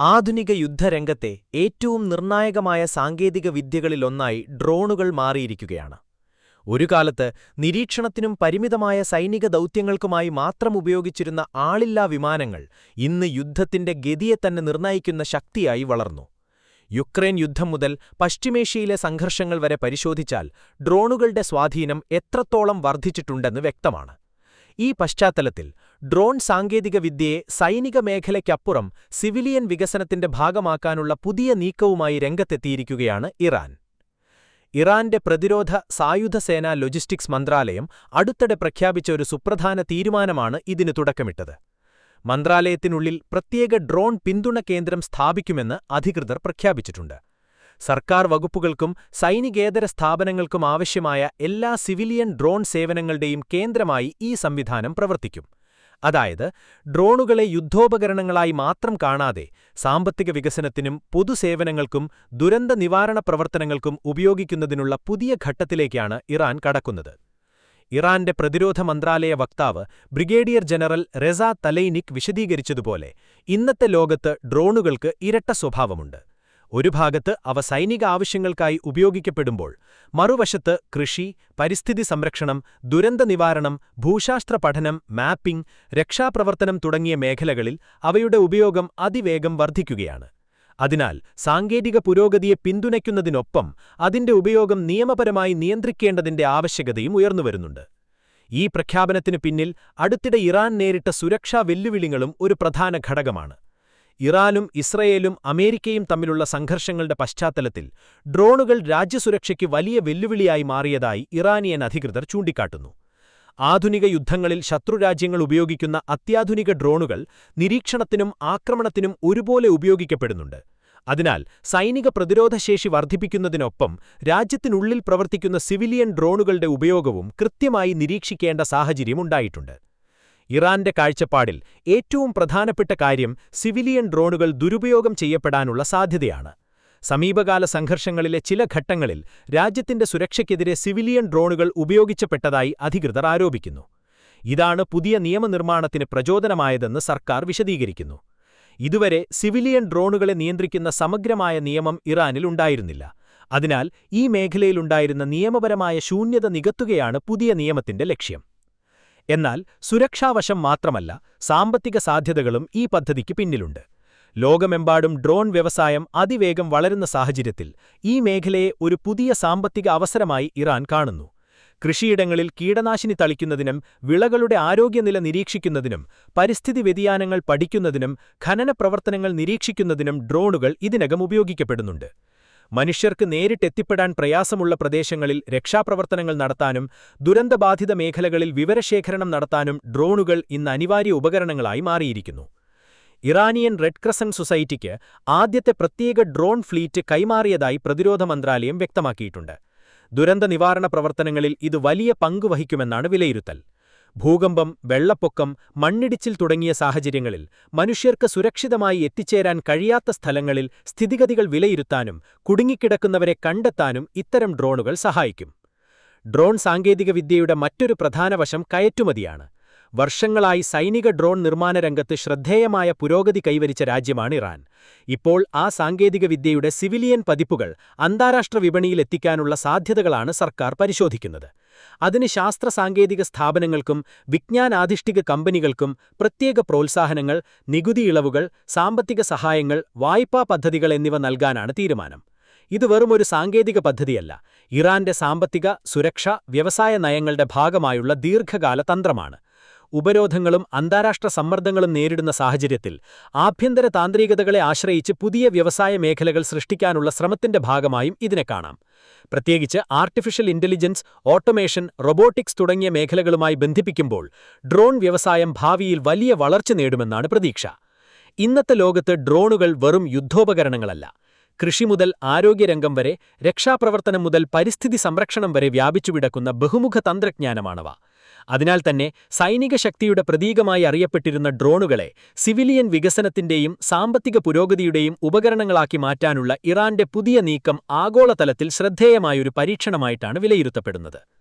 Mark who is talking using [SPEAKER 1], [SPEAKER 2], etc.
[SPEAKER 1] ആധുനിക യുദ്ധരംഗത്തെ ഏറ്റവും നിർണായകമായ സാങ്കേതിക വിദ്യകളിലൊന്നായി ഡ്രോണുകൾ മാറിയിരിക്കുകയാണ്. ഒരു കാലത്ത് നിരീക്ഷണത്തിനും പരിമിതമായ സൈനിക ദൗത്യങ്ങൾക്കുമായി മാത്രം ഉപയോഗിച്ചിരുന്ന ആളില്ലാ വിമാനങ്ങൾ ഇന്ന് യുദ്ധത്തിന്റെ ഗതിയെത്തന്നെ നിർണയിക്കുന്ന ശക്തിയായി വളർന്നു. യുക്രൈൻ യുദ്ധം മുതൽ പശ്ചിമേഷ്യയിലെ സംഘർഷങ്ങൾ വരെ പരിശോധിച്ചാൽ ഡ്രോണുകളുടെ സ്വാധീനം എത്രത്തോളം വർദ്ധിച്ചിട്ടുണ്ടെന്ന് വ്യക്തമാണ്. ഈ പശ്ചാത്തലത്തിൽ ഡ്രോൺ സാങ്കേതികവിദ്യയെ സൈനിക മേഖലയ്ക്കപ്പുറം സിവിലിയൻ വികസനത്തിന്റെ ഭാഗമാക്കാനുള്ള പുതിയ നീക്കവുമായി രംഗത്തെത്തിയിരിക്കുകയാണ് ഇറാൻ. ഇറാന്റെ പ്രതിരോധ സായുധ സേനാ ലോജിസ്റ്റിക്സ് മന്ത്രാലയം അടുത്തിടെ പ്രഖ്യാപിച്ച ഒരു സുപ്രധാന തീരുമാനമാണ് ഇതിന് തുടക്കമിട്ടത്. മന്ത്രാലയത്തിനുള്ളിൽ പ്രത്യേക ഡ്രോൺ പിന്തുണ കേന്ദ്രം സ്ഥാപിക്കുമെന്ന് അധികൃതർ പ്രഖ്യാപിച്ചിട്ടുണ്ട്. സർക്കാർ വകുപ്പുകൾക്കും സൈനികേതര സ്ഥാപനങ്ങൾക്കും ആവശ്യമായ എല്ലാ സിവിലിയൻ ഡ്രോൺ സേവനങ്ങളുടെയും കേന്ദ്രമായി ഈ സംവിധാനം പ്രവർത്തിക്കും. അതായത്, ഡ്രോണുകളെ യുദ്ധോപകരണങ്ങളായി മാത്രം കാണാതെ സാമ്പത്തിക വികസനത്തിനും പൊതുസേവനങ്ങൾക്കും ദുരന്ത നിവാരണ പ്രവർത്തനങ്ങൾക്കും ഉപയോഗിക്കുന്നതിനുള്ള പുതിയ ഘട്ടത്തിലേക്കാണ് ഇറാൻ കടക്കുന്നത്. ഇറാന്റെ പ്രതിരോധ മന്ത്രാലയ വക്താവ് ബ്രിഗേഡിയർ ജനറൽ റെസ തലൈനിക് വിശദീകരിച്ചതുപോലെ, ഇന്നത്തെ ലോകത്ത് ഡ്രോണുകൾക്ക് ഇരട്ട സ്വഭാവമുണ്ട്. ഒരു ഭാഗത്ത് അവ സൈനിക ആവശ്യങ്ങൾക്കായി ഉപയോഗിക്കപ്പെടുമ്പോൾ, മറുവശത്ത് കൃഷി, പരിസ്ഥിതി സംരക്ഷണം, ദുരന്ത നിവാരണം, ഭൂശാസ്ത്ര പഠനം, മാപ്പിംഗ്, രക്ഷാപ്രവർത്തനം തുടങ്ങിയ മേഖലകളിൽ അവയുടെ ഉപയോഗം അതിവേഗം വർദ്ധിക്കുകയാണ്. അതിനാൽ സാങ്കേതിക പുരോഗതിയെ പിന്തുണയ്ക്കുന്നതിനൊപ്പം അതിന്റെ ഉപയോഗം നിയമപരമായി നിയന്ത്രിക്കേണ്ടതിന്റെ ആവശ്യകതയും ഉയർന്നുവരുന്നുണ്ട്. ഈ പ്രഖ്യാപനത്തിനു പിന്നിൽ അടുത്തിടെ ഇറാൻ നേരിട്ട സുരക്ഷാ വെല്ലുവിളികളും ഒരു പ്രധാന ഘടകമാണ്. ഇറാനും ഇസ്രയേലും അമേരിക്കയും തമ്മിലുള്ള സംഘർഷങ്ങളുടെ പശ്ചാത്തലത്തിൽ ഡ്രോണുകൾ രാജ്യസുരക്ഷയ്ക്ക് വലിയ വെല്ലുവിളിയായി മാറിയതായി ഇറാനിയൻ അധികൃതർ ചൂണ്ടിക്കാട്ടുന്നു. ആധുനിക യുദ്ധങ്ങളിൽ ശത്രുരാജ്യങ്ങൾ ഉപയോഗിക്കുന്ന അത്യാധുനിക ഡ്രോണുകൾ നിരീക്ഷണത്തിനും ആക്രമണത്തിനും ഒരുപോലെ ഉപയോഗിക്കപ്പെടുന്നുണ്ട്. അതിനാൽ സൈനിക പ്രതിരോധശേഷി വർദ്ധിപ്പിക്കുന്നതിനൊപ്പം രാജ്യത്തിനുള്ളിൽ പ്രവർത്തിക്കുന്ന സിവിലിയൻ ഡ്രോണുകളുടെ ഉപയോഗവും കൃത്യമായി നിരീക്ഷിക്കേണ്ട സാഹചര്യമുണ്ടായിട്ടുണ്ട്. ഇറാന്റെ കാഴ്ചപ്പാടിൽ ഏറ്റവും പ്രധാനപ്പെട്ട കാര്യം സിവിലിയൻ ഡ്രോണുകൾ ദുരുപയോഗം ചെയ്യപ്പെടാനുള്ള സാധ്യതയാണ്. സമീപകാല സംഘർഷങ്ങളിലെ ചില ഘട്ടങ്ങളിൽ രാജ്യത്തിന്റെ സുരക്ഷയ്ക്കെതിരെ സിവിലിയൻ ഡ്രോണുകൾ ഉപയോഗിച്ചപ്പെട്ടതായി അധികൃതർ ആരോപിക്കുന്നു. ഇതാണ് പുതിയ നിയമനിർമ്മാണത്തിന് പ്രചോദനമായതെന്ന് സർക്കാർ വിശദീകരിക്കുന്നു. ഇതുവരെ സിവിലിയൻ ഡ്രോണുകളെ നിയന്ത്രിക്കുന്ന സമഗ്രമായ നിയമം ഇറാനിൽ ഉണ്ടായിരുന്നില്ല. അതിനാൽ ഈ മേഖലയിലുണ്ടായിരുന്ന നിയമപരമായ ശൂന്യത നികത്തുകയാണ് പുതിയ നിയമത്തിന്റെ ലക്ഷ്യം. എന്നാൽ സുരക്ഷാവശം മാത്രമല്ല, സാമ്പത്തിക സാധ്യതകളും ഈ പദ്ധതിക്ക് പിന്നിലുണ്ട്. ലോകമെമ്പാടും ഡ്രോൺ വ്യവസായം അതിവേഗം വളരുന്ന സാഹചര്യത്തിൽ ഈ മേഖലയെ ഒരു പുതിയ സാമ്പത്തിക അവസരമായി ഇറാൻ കാണുന്നു. കൃഷിയിടങ്ങളിൽ കീടനാശിനി തളിക്കുന്നതിനും വിളകളുടെ ആരോഗ്യനില നിരീക്ഷിക്കുന്നതിനും പരിസ്ഥിതി വ്യതിയാനങ്ങൾ പഠിക്കുന്നതിനും ഖനന പ്രവർത്തനങ്ങൾ നിരീക്ഷിക്കുന്നതിനും ഡ്രോണുകൾ ഇതിനകം ഉപയോഗിക്കപ്പെടുന്നുണ്ട്. മനുഷ്യർക്ക് നേരിട്ടെത്തിപ്പെടാൻ പ്രയാസമുള്ള പ്രദേശങ്ങളിൽ രക്ഷാപ്രവർത്തനങ്ങൾ നടത്താനും ദുരന്തബാധിത മേഖലകളിൽ വിവരശേഖരണം നടത്താനും ഡ്രോണുകൾ ഇന്ന് അനിവാര്യ ഉപകരണങ്ങളായി മാറിയിരിക്കുന്നു. ഇറാനിയൻ റെഡ് ക്രസന്റ് സൊസൈറ്റിക്ക് ആദ്യത്തെ പ്രത്യേക ഡ്രോൺ ഫ്ലീറ്റ് കൈമാറിയതായി പ്രതിരോധ മന്ത്രാലയം വ്യക്തമാക്കിയിട്ടുണ്ട്. ദുരന്ത നിവാരണ പ്രവർത്തനങ്ങളിൽ ഇത് വലിയ പങ്ക് വഹിക്കുമെന്നാണ് വിലയിരുത്തൽ. ഭൂകമ്പം, വെള്ളപ്പൊക്കം, മണ്ണിടിച്ചിൽ തുടങ്ങിയ സാഹചര്യങ്ങളിൽ മനുഷ്യർക്ക് സുരക്ഷിതമായി എത്തിച്ചേരാൻ കഴിയാത്ത സ്ഥലങ്ങളിൽ സ്ഥിതിഗതികൾ വിലയിരുത്താനും കുടുങ്ങിക്കിടക്കുന്നവരെ കണ്ടെത്താനും ഇത്തരം ഡ്രോണുകൾ സഹായിക്കും. ഡ്രോൺ സാങ്കേതികവിദ്യയുടെ മറ്റൊരു പ്രധാന വശം കയറ്റുമതിയാണ്. വർഷങ്ങളായി സൈനിക ഡ്രോൺ നിർമ്മാണ രംഗത്ത് ശ്രദ്ധേയമായ പുരോഗതി കൈവരിച്ച രാജ്യമാണ് ഇറാൻ. ഇപ്പോൾ ആ സാങ്കേതികവിദ്യയുടെ സിവിലിയൻ പതിപ്പുകൾ അന്താരാഷ്ട്ര വിപണിയിലെത്തിക്കാനുള്ള സാധ്യതകളാണ് സർക്കാർ പരിശോധിക്കുന്നത്. അതിന് ശാസ്ത്ര സാങ്കേതിക സ്ഥാപനങ്ങൾക്കും വിജ്ഞാനാധിഷ്ഠിത കമ്പനികൾക്കും പ്രത്യേക പ്രോത്സാഹനങ്ങൾ, നികുതി ഇളവുകൾ, സാമ്പത്തിക സഹായങ്ങൾ, വായ്പാ പദ്ധതികൾ എന്നിവ നൽകാനാണ് തീരുമാനം. ഇത് വെറുമൊരു സാങ്കേതിക പദ്ധതിയല്ല, ഇറാന്റെ സാമ്പത്തിക, സുരക്ഷ, വ്യവസായ നയങ്ങളുടെ ഭാഗമായുള്ള ദീർഘകാല തന്ത്രമാണ്. ഉപരോധങ്ങളും അന്താരാഷ്ട്ര സമ്മർദ്ദങ്ങളും നേരിടുന്ന സാഹചര്യത്തിൽ ആഭ്യന്തര താന്ത്രികതകളെ ആശ്രയിച്ച് പുതിയ വ്യവസായ മേഖലകൾ സൃഷ്ടിക്കാനുള്ള ശ്രമത്തിന്റെ ഭാഗമായും ഇതിനെ കാണാം. പ്രത്യേകിച്ച് ആർട്ടിഫിഷ്യൽ ഇന്റലിജൻസ്, ഓട്ടോമേഷൻ, റോബോട്ടിക്സ് തുടങ്ങിയ മേഖലകളുമായി ബന്ധിപ്പിക്കുമ്പോൾ ഡ്രോൺ വ്യവസായം ഭാവിയിൽ വലിയ വളർച്ച നേടുമെന്നാണ് പ്രതീക്ഷ. ഇന്നത്തെ ലോകത്ത് ഡ്രോണുകൾ വെറും യുദ്ധോപകരണങ്ങളല്ല. കൃഷി മുതൽ ആരോഗ്യരംഗം വരെ, രക്ഷാപ്രവർത്തനം മുതൽ പരിസ്ഥിതി സംരക്ഷണം വരെ വ്യാപിച്ചുകിടക്കുന്ന ബഹുമുഖ തന്ത്രജ്ഞാനമാണവ. അതിനാൽ തന്നെ സൈനിക ശക്തിയുടെ പ്രതീകമായി അറിയപ്പെട്ടിരുന്ന ഡ്രോണുകളെ സിവിലിയൻ വികസനത്തിന്റെയും സാമ്പത്തിക പുരോഗതിയുടെയും ഉപകരണങ്ങളാക്കി മാറ്റാനുള്ള ഇറാന്റെ പുതിയ നീക്കം ആഗോളതലത്തിൽ ശ്രദ്ധേയമായൊരു പരീക്ഷണമായിട്ടാണ് വിലയിരുത്തപ്പെടുന്നത്.